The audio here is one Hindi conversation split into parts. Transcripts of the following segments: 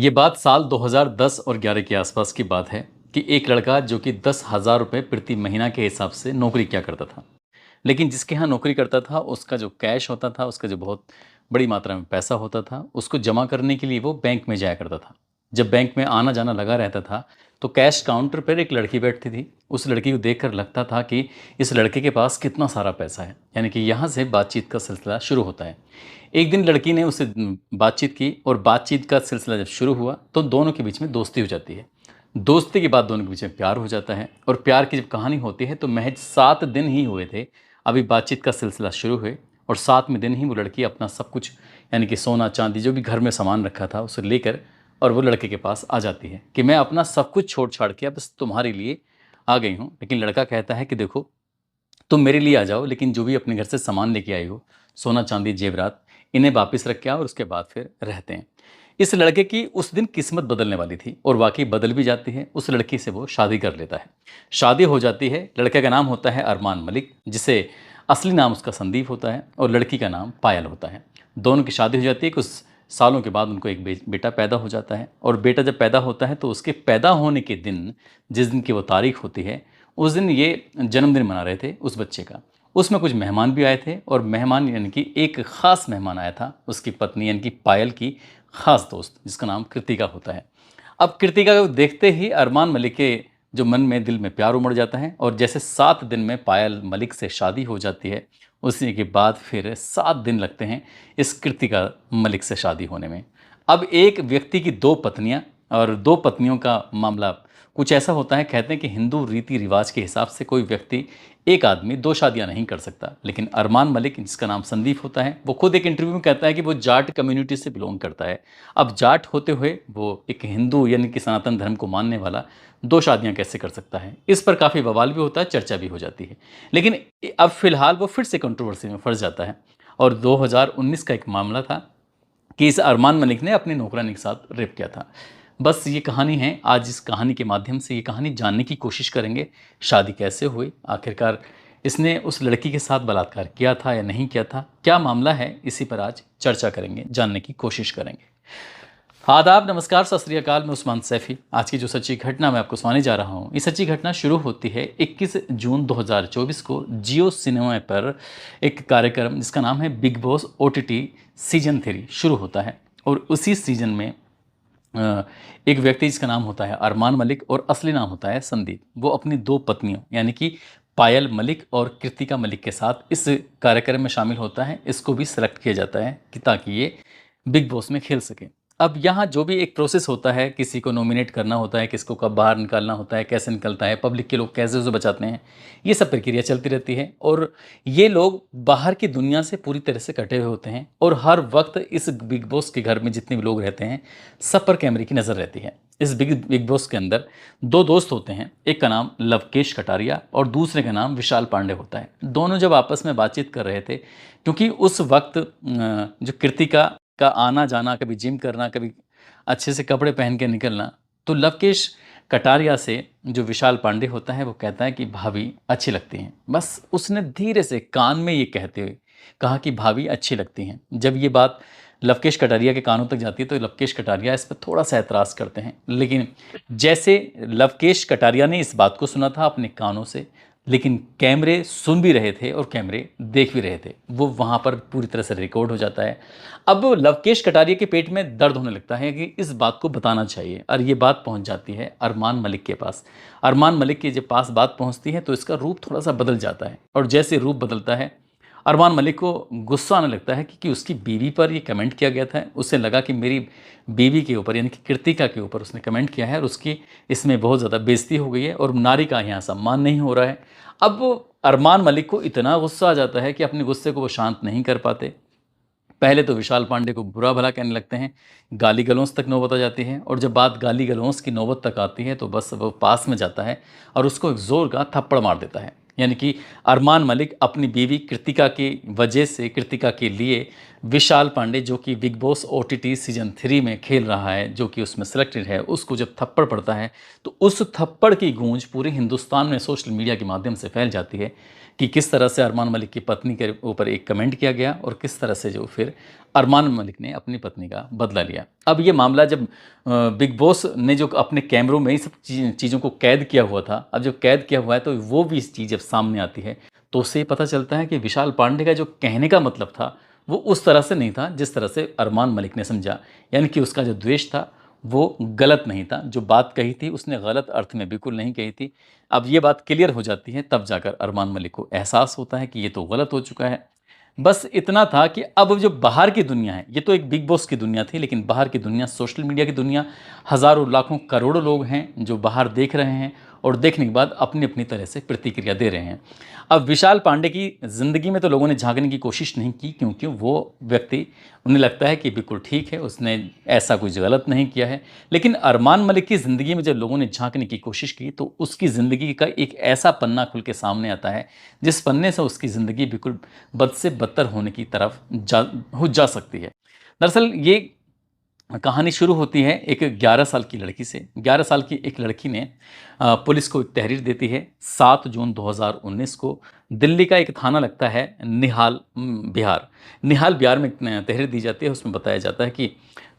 ये बात साल 2010 और 11 के आसपास की बात है कि एक लड़का जो कि 10,000 रुपये प्रति महीना के हिसाब से नौकरी किया करता था। लेकिन जिसके यहाँ नौकरी करता था, उसका जो कैश होता था, उसका जो बहुत बड़ी मात्रा में पैसा होता था, उसको जमा करने के लिए वो बैंक में जाया करता था। जब बैंक में आना-जाना लगा रहता था, तो कैश काउंटर पर एक लड़की बैठती थी। उस लड़की को देखकर लगता था कि इस लड़के के पास कितना सारा पैसा है। यानी कि यहाँ से बातचीत का सिलसिला शुरू होता है। एक दिन लड़की ने उससे बातचीत की और बातचीत का सिलसिला जब शुरू हुआ, तो दोनों के बीच में दोस्ती हो जाती है। दोस्ती के बाद दोनों के बीच में प्यार हो जाता है और प्यार की जब कहानी होती है, तो महज 7 दिन ही हुए थे। अभी बातचीत का सिलसिला शुरू हुए और 7वें दिन ही वो लड़की अपना सब कुछ, यानी कि सोना चांदी जो भी घर में सामान रखा था उसे लेकर और वो लड़के के पास आ जाती है कि मैं अपना सब कुछ छोड़ छाड़ के अब बस तुम्हारे लिए आ गई हूँ। लेकिन लड़का कहता है कि देखो, तुम मेरे लिए आ जाओ, लेकिन जो भी अपने घर से सामान लेके आई हो, सोना चांदी जेवरात, इन्हें वापस रख के आओ और उसके बाद फिर रहते हैं। इस लड़के की उस दिन किस्मत बदलने वाली थी और वाकई बदल भी जाती है। उस लड़की से वो शादी कर लेता है। शादी हो जाती है। लड़के का नाम होता है अरमान मलिक, जिसे असली नाम उसका संदीप होता है, और लड़की का नाम पायल होता है। दोनों की शादी हो जाती है। कुछ सालों के बाद उनको एक बेटा पैदा हो जाता है और बेटा जब पैदा होता है, तो उसके पैदा होने के दिन, जिस दिन की वो तारीख होती है, उस दिन ये जन्मदिन मना रहे थे उस बच्चे का। उसमें कुछ मेहमान भी आए थे और मेहमान यानी कि एक ख़ास मेहमान आया था, उसकी पत्नी यानी कि पायल की ख़ास दोस्त, जिसका नाम कृतिका होता है। अब कृतिका को देखते ही अरमान मलिक के जो मन में, दिल में प्यार उमड़ जाता है और जैसे 7 दिन में पायल मलिक से शादी हो जाती है, उसी के बाद फिर 7 दिन लगते हैं इस कृतिका मलिक से शादी होने में। अब एक व्यक्ति की 2 पत्नियाँ और 2 पत्नियों का मामला कुछ ऐसा होता है। कहते हैं कि हिंदू रीति रिवाज के हिसाब से कोई व्यक्ति, एक आदमी 2 शादियां नहीं कर सकता। लेकिन अरमान मलिक, जिसका नाम संदीप होता है, वो खुद एक इंटरव्यू में कहता है कि वो जाट कम्युनिटी से बिलोंग करता है। अब जाट होते हुए वो एक हिंदू यानी कि सनातन धर्म को मानने वाला 2 शादियां कैसे कर सकता है। इस पर काफ़ी बवाल भी होता है, चर्चा भी हो जाती है। लेकिन अब फिलहाल वो फिर से कंट्रोवर्सी में फंस जाता है और 2019 का एक मामला था कि इस अरमान मलिक ने अपने नौकरानी के साथ रेप किया था। बस ये कहानी है। आज इस कहानी के माध्यम से ये कहानी जानने की कोशिश करेंगे। शादी कैसे हुई, आखिरकार इसने उस लड़की के साथ बलात्कार किया था या नहीं किया था, क्या मामला है, इसी पर आज चर्चा करेंगे, जानने की कोशिश करेंगे। आदाब, नमस्कार, सत श्री अकाल। मैं उस्मान सैफ़ी। आज की जो सच्ची घटना मैं आपको सुनाने जा रहा हूँ, ये सच्ची घटना शुरू होती है 21 जून 2024 को जियो सिनेमा पर एक कार्यक्रम जिसका नाम है बिग बॉस OTT सीजन 3 शुरू होता है। और उसी सीजन में एक व्यक्ति जिसका नाम होता है अरमान मलिक और असली नाम होता है संदीप, वो अपनी 2 पत्नियों यानी कि पायल मलिक और कृतिका मलिक के साथ इस कार्यक्रम में शामिल होता है। इसको भी सेलेक्ट किया जाता है कि ताकि ये बिग बॉस में खेल सके। अब यहाँ जो भी एक प्रोसेस होता है, किसी को नॉमिनेट करना होता है, किसको कब बाहर निकालना होता है, कैसे निकलता है, पब्लिक के लोग कैसे उसे बचाते हैं, ये सब प्रक्रिया चलती रहती है। और ये लोग बाहर की दुनिया से पूरी तरह से कटे हुए होते हैं और हर वक्त इस बिग बॉस के घर में जितने भी लोग रहते हैं, सब पर कैमरे की नज़र रहती है। इस बिग बॉस के अंदर 2 दोस्त होते हैं, एक का नाम लवकेश कटारिया और दूसरे का नाम विशाल पांडे होता है। दोनों जब आपस में बातचीत कर रहे थे, क्योंकि उस वक्त जो कृतिका का आना जाना, कभी जिम करना, कभी अच्छे से कपड़े पहन के निकलना, तो लवकेश कटारिया से जो विशाल पांडे होता है वो कहता है कि भाभी अच्छी लगती हैं। बस उसने धीरे से कान में ये कहते हुए कहा कि भाभी अच्छी लगती हैं। जब ये बात लवकेश कटारिया के कानों तक जाती है, तो लवकेश कटारिया इस पर थोड़ा सा ऐतराज़ करते हैं। लेकिन जैसे लवकेश कटारिया ने इस बात को सुना था अपने कानों से, लेकिन कैमरे सुन भी रहे थे और कैमरे देख भी रहे थे, वो वहाँ पर पूरी तरह से रिकॉर्ड हो जाता है। अब लवकेश कटारिया के पेट में दर्द होने लगता है कि इस बात को बताना चाहिए, और ये बात पहुँच जाती है अरमान मलिक के पास। अरमान मलिक के जब पास बात पहुँचती है, तो इसका रूप थोड़ा सा बदल जाता है और जैसे रूप बदलता है, अरमान मलिक को गुस्सा आने लगता है कि उसकी बीवी पर ये कमेंट किया गया था। उसे लगा कि मेरी बीवी के ऊपर यानी कि कृतिका के ऊपर उसने कमेंट किया है और उसकी इसमें बहुत ज़्यादा बेइज्जती हो गई है और नारी का यहाँ सम्मान नहीं हो रहा है। अब वो अरमान मलिक को इतना गुस्सा आ जाता है कि अपने गुस्से को वो शांत नहीं कर पाते। पहले तो विशाल पांडे को बुरा भला कहने लगते हैं, गाली गलौज तक नौबत आ जाती है और जब बात गाली गलौज की नौबत तक आती है, तो बस वो पास में जाता है और उसको एक ज़ोर का थप्पड़ मार देता है। यानी कि अरमान मलिक अपनी बीवी कृतिका की वजह से, कृतिका के लिए विशाल पांडे जो कि बिग बॉस ओटीटी सीजन 3 में खेल रहा है, जो कि उसमें सिलेक्टेड है, उसको जब थप्पड़ पड़ता है तो उस थप्पड़ की गूंज पूरे हिंदुस्तान में सोशल मीडिया के माध्यम से फैल जाती है कि किस तरह से अरमान मलिक की पत्नी के ऊपर एक कमेंट किया गया और किस तरह से जो फिर अरमान मलिक ने अपनी पत्नी का बदला लिया। अब ये मामला जब बिग बॉस ने जो अपने कैमरों में ही सब चीज़ों को कैद किया हुआ था, अब जब कैद किया हुआ है तो वो भी इस चीज़ जब सामने आती है तो उससे ये पता चलता है कि विशाल पांडे का जो कहने का मतलब था वो उस तरह से नहीं था जिस तरह से अरमान मलिक ने समझा। यानी कि उसका जो द्वेष था वो गलत नहीं था, जो बात कही थी उसने गलत अर्थ में बिल्कुल नहीं कही थी। अब ये बात क्लियर हो जाती है तब जाकर अरमान मलिक को एहसास होता है कि ये तो गलत हो चुका है। बस इतना था कि अब जो बाहर की दुनिया है, ये तो एक बिग बॉस की दुनिया थी, लेकिन बाहर की दुनिया, सोशल मीडिया की दुनिया, हज़ारों लाखों करोड़ों लोग हैं जो बाहर देख रहे हैं और देखने के बाद अपनी अपनी तरह से प्रतिक्रिया दे रहे हैं। अब विशाल पांडे की ज़िंदगी में तो लोगों ने झांकने की कोशिश नहीं की, क्योंकि वो व्यक्ति, उन्हें लगता है कि बिल्कुल ठीक है, उसने ऐसा कुछ गलत नहीं किया है। लेकिन अरमान मलिक की ज़िंदगी में जब लोगों ने झांकने की कोशिश की तो उसकी ज़िंदगी का एक ऐसा पन्ना खुल के सामने आता है जिस पन्ने से उसकी ज़िंदगी बिल्कुल बद से बदतर होने की तरफ जा सकती है। दरअसल ये कहानी शुरू होती है एक 11 साल की लड़की से। 11 साल की एक लड़की ने पुलिस को एक तहरीर देती है 7 जून 2019 को। दिल्ली का एक थाना लगता है निहाल बिहार। निहाल बिहार में एक तहरीर दी जाती है। उसमें बताया जाता है कि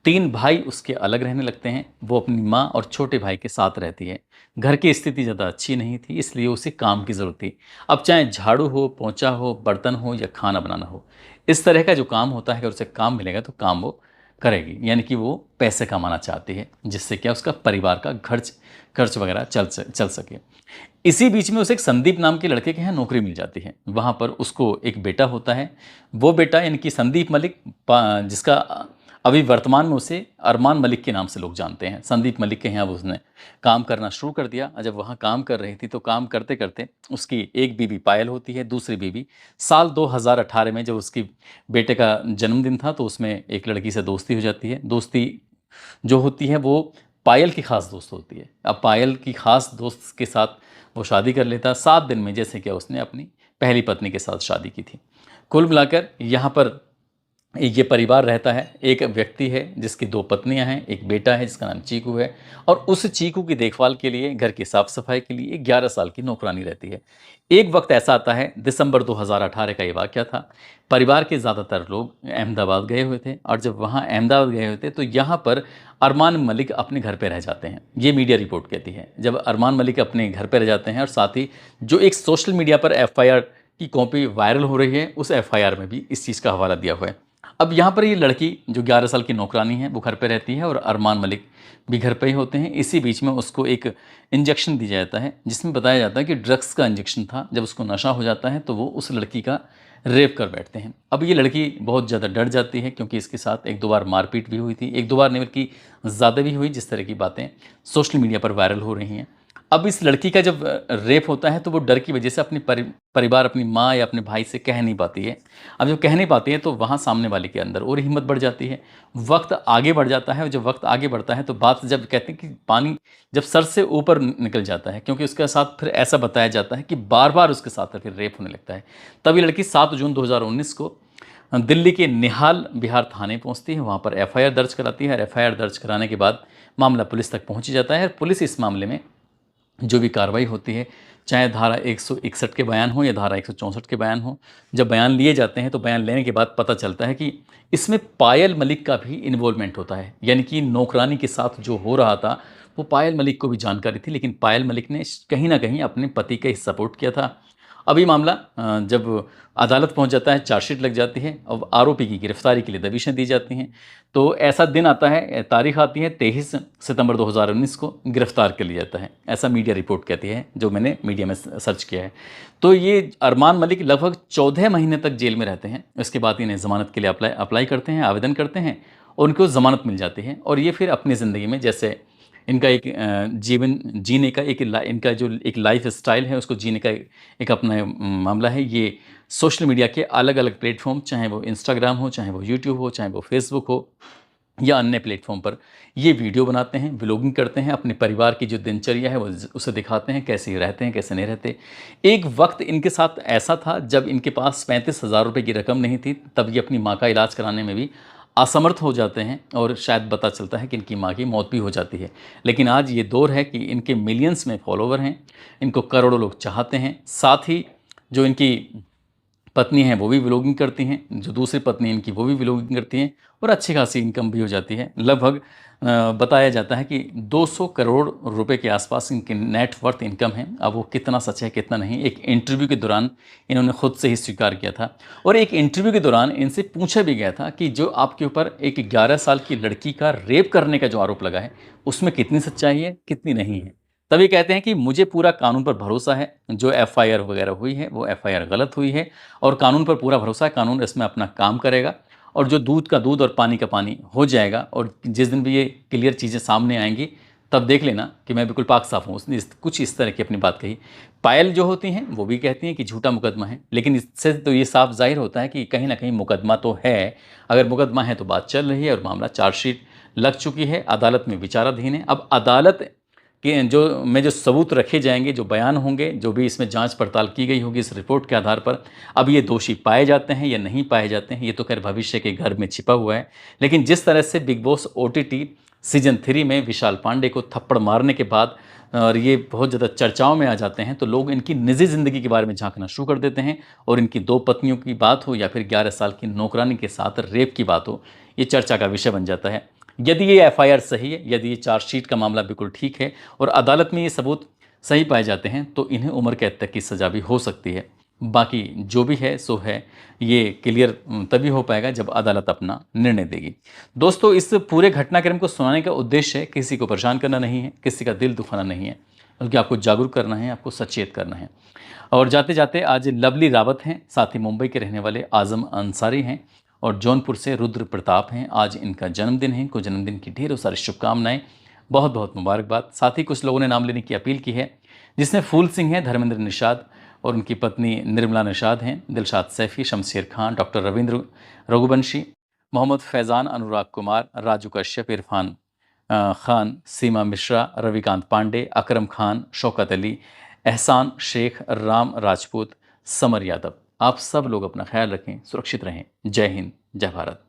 3 भाई उसके अलग रहने लगते हैं। वो अपनी माँ और छोटे भाई के साथ रहती है। घर की स्थिति ज़्यादा अच्छी नहीं थी, इसलिए उसे काम की ज़रूरत थी। अब चाहे झाड़ू हो, पोंछा हो, बर्तन हो या खाना बनाना हो, इस तरह का जो काम होता है, अगर उसे काम मिलेगा तो काम वो करेगी। यानी कि वो पैसे कमाना चाहती है जिससे क्या उसका परिवार का खर्च खर्च वगैरह चल सके। इसी बीच में उसे एक संदीप नाम के लड़के के यहाँ नौकरी मिल जाती है। वहाँ पर उसको एक बेटा होता है। वो बेटा यानी कि संदीप मलिक, जिसका अभी वर्तमान में उसे अरमान मलिक के नाम से लोग जानते हैं। संदीप मलिक के यहाँ वो उसने काम करना शुरू कर दिया। जब वहाँ काम कर रही थी तो काम करते करते उसकी एक बीवी पायल होती है, दूसरी बीवी साल 2018 में जब उसकी बेटे का जन्मदिन था तो उसमें एक लड़की से दोस्ती हो जाती है। दोस्ती जो होती है वो पायल की खास दोस्त होती है। अब पायल की खास दोस्त के साथ वो शादी कर लेता 7 दिन में, जैसे कि उसने अपनी पहली पत्नी के साथ शादी की थी। कुल मिलाकर यहाँ पर ये परिवार रहता है। एक व्यक्ति है जिसकी 2 पत्नियां हैं, एक बेटा है जिसका नाम चीकू है, और उस चीकू की देखभाल के लिए, घर की साफ सफाई के लिए 11 साल की नौकरानी रहती है। एक वक्त ऐसा आता है, दिसंबर 2018 का ये वाक़या था। परिवार के ज़्यादातर लोग अहमदाबाद गए हुए थे, और जब वहाँ अहमदाबाद गए हुए थे तो यहाँ पर अरमान मलिक अपने घर पे रह जाते हैं। ये मीडिया रिपोर्ट कहती है। जब अरमान मलिक अपने घर पे रह जाते हैं, और साथ ही जो एक सोशल मीडिया पर एफआईआर की कॉपी वायरल हो रही है, उस एफआईआर में भी इस चीज़ का हवाला दिया हुआ है। अब यहाँ पर ये लड़की जो 11 साल की नौकरानी है वो घर पे रहती है, और अरमान मलिक भी घर पे ही होते हैं। इसी बीच में उसको एक इंजेक्शन दिया जाता है जिसमें बताया जाता है कि ड्रग्स का इंजेक्शन था। जब उसको नशा हो जाता है तो वो उस लड़की का रेप कर बैठते हैं। अब ये लड़की बहुत ज़्यादा डर जाती है, क्योंकि इसके साथ 1-2 बार मारपीट भी हुई थी। 1-2 बार नहीं बल्कि ज़्यादा भी हुई, जिस तरह की बातें सोशल मीडिया पर वायरल हो रही हैं। अब इस लड़की का जब रेप होता है तो वो डर की वजह से अपनी परिवार, अपनी माँ या अपने भाई से कह नहीं पाती है। अब जब कह नहीं पाती है तो वहाँ सामने वाले के अंदर और हिम्मत बढ़ जाती है। वक्त आगे बढ़ जाता है, और जब वक्त आगे बढ़ता है तो बात, जब कहते हैं कि पानी जब सर से ऊपर निकल जाता है, क्योंकि उसके साथ फिर ऐसा बताया जाता है कि बार बार उसके साथ फिर रेप होने लगता है। तब ये लड़की 7 जून 2019 को दिल्ली के निहाल बिहार थाने पहुंचती है। वहाँ पर एफआईआर दर्ज कराती है, और एफआईआर दर्ज कराने के बाद मामला पुलिस तक पहुँच जाता है। पुलिस इस मामले में जो भी कार्रवाई होती है, चाहे धारा 161 के बयान हो या धारा 164 के बयान हो, जब बयान लिए जाते हैं तो बयान लेने के बाद पता चलता है कि इसमें पायल मलिक का भी इन्वॉल्वमेंट होता है। यानी कि नौकरानी के साथ जो हो रहा था वो पायल मलिक को भी जानकारी थी, लेकिन पायल मलिक ने कहीं ना कहीं अपने पति का ही सपोर्ट किया था। अब ये मामला जब अदालत पहुंच जाता है, चार्जशीट लग जाती है, अब आरोपी की गिरफ्तारी के लिए दबिशें दी जाती हैं। तो ऐसा दिन आता है, तारीख आती है 23 सितंबर 2019 को गिरफ्तार कर लिया जाता है। ऐसा मीडिया रिपोर्ट कहती है, जो मैंने मीडिया में सर्च किया है। तो ये अरमान मलिक लगभग 14 महीने तक जेल में रहते हैं। इसके बाद इन्हें ज़मानत के लिए अप्लाई करते हैं, आवेदन करते हैं, और उनको ज़मानत मिल जाती है। और ये फिर अपनी ज़िंदगी में, जैसे इनका एक जीवन जीने का इनका जो एक लाइफ स्टाइल है उसको जीने का एक अपना मामला है। ये सोशल मीडिया के अलग अलग प्लेटफॉर्म, चाहे वो इंस्टाग्राम हो, चाहे वो यूट्यूब हो, चाहे वो फेसबुक हो, या अन्य प्लेटफॉर्म पर ये वीडियो बनाते हैं, व्लॉगिंग करते हैं, अपने परिवार की जो दिनचर्या है वो उसे दिखाते हैं, कैसे रहते हैं, कैसे नहीं रहते। एक वक्त इनके साथ ऐसा था जब इनके पास 35,000 रुपये की रकम नहीं थी, तब ये अपनी माँ का इलाज कराने में भी असमर्थ हो जाते हैं और शायद पता चलता है कि इनकी माँ की मौत भी हो जाती है। लेकिन आज ये दौर है कि इनके मिलियंस में फॉलोवर हैं, इनको करोड़ों लोग चाहते हैं। साथ ही जो इनकी पत्नी हैं वो भी व्लॉगिंग करती हैं, जो दूसरी पत्नी इनकी वो भी व्लॉगिंग करती हैं और अच्छी खासी इनकम भी हो जाती है। लगभग बताया जाता है कि 200 करोड़ रुपए के आसपास इनकी नेट वर्थ इनकम है। अब वो कितना सच है कितना नहीं, एक इंटरव्यू के दौरान इन्होंने खुद से ही स्वीकार किया था। और एक इंटरव्यू के दौरान इनसे पूछा भी गया था कि जो आपके ऊपर एक 11 साल की लड़की का रेप करने का जो आरोप लगा है उसमें कितनी सच्चाई है कितनी नहीं है। तभी कहते हैं कि मुझे पूरा कानून पर भरोसा है, जो एफआईआर वगैरह हुई है वो एफआईआर गलत हुई है और कानून पर पूरा भरोसा है, कानून इसमें अपना काम करेगा और जो दूध का दूध और पानी का पानी हो जाएगा। और जिस दिन भी ये क्लियर चीज़ें सामने आएंगी तब देख लेना कि मैं बिल्कुल पाक साफ हूँ। उसने कुछ इस तरह की अपनी बात कही। पायल जो होती हैं वो भी कहती हैं कि झूठा मुकदमा है, लेकिन इससे तो ये साफ जाहिर होता है कि कहीं ना कहीं मुकदमा तो है। अगर मुकदमा है तो बात चल रही है और मामला चार्जशीट लग चुकी है, अदालत में विचाराधीन है। अब अदालत कि जो सबूत रखे जाएंगे, जो बयान होंगे, जो भी इसमें जांच पड़ताल की गई होगी इस रिपोर्ट के आधार पर, अब ये दोषी पाए जाते हैं या नहीं पाए जाते हैं ये तो खैर भविष्य के घर में छिपा हुआ है। लेकिन जिस तरह से बिग बॉस ओटीटी सीजन 3 में विशाल पांडे को थप्पड़ मारने के बाद और ये बहुत ज़्यादा चर्चाओं में आ जाते हैं, तो लोग इनकी निजी ज़िंदगी के बारे में झांकना शुरू कर देते हैं और इनकी 2 पत्नियों की बात हो या फिर 11 साल की नौकरानी के साथ रेप की बात हो, ये चर्चा का विषय बन जाता है। यदि ये एफआईआर सही है, यदि ये चार्जशीट का मामला बिल्कुल ठीक है और अदालत में ये सबूत सही पाए जाते हैं तो इन्हें उम्र कैद तक की सज़ा भी हो सकती है। बाकी जो भी है सो है, ये क्लियर तभी हो पाएगा जब अदालत अपना निर्णय देगी। दोस्तों, इस पूरे घटनाक्रम को सुनाने का उद्देश्य है किसी को परेशान करना नहीं है, किसी का दिल दुखाना नहीं है, बल्कि आपको जागरूक करना है, आपको सचेत करना है। और जाते जाते आज लवली रावत हैं, साथ ही मुंबई के रहने वाले आज़म अंसारी हैं और जौनपुर से रुद्र प्रताप हैं। आज इनका जन्मदिन है, इनको जन्मदिन की ढेरों सारी शुभकामनाएं, बहुत बहुत मुबारकबाद। साथ ही कुछ लोगों ने नाम लेने की अपील की है, जिसमें फूल सिंह हैं, धर्मेंद्र निषाद और उनकी पत्नी निर्मला निषाद हैं, दिलशाद सैफ़ी, शमशेर खान, डॉक्टर रविंद्र रघुवंशी, मोहम्मद फैज़ान, अनुराग कुमार, राजू कश्यप, इरफान खान, सीमा मिश्रा, रविकांत पांडे, अकरम खान, शौकत अली, एहसान शेख, राम राजपूत, समर यादव। आप सब लोग अपना ख्याल रखें, सुरक्षित रहें। जय हिंद, जय भारत।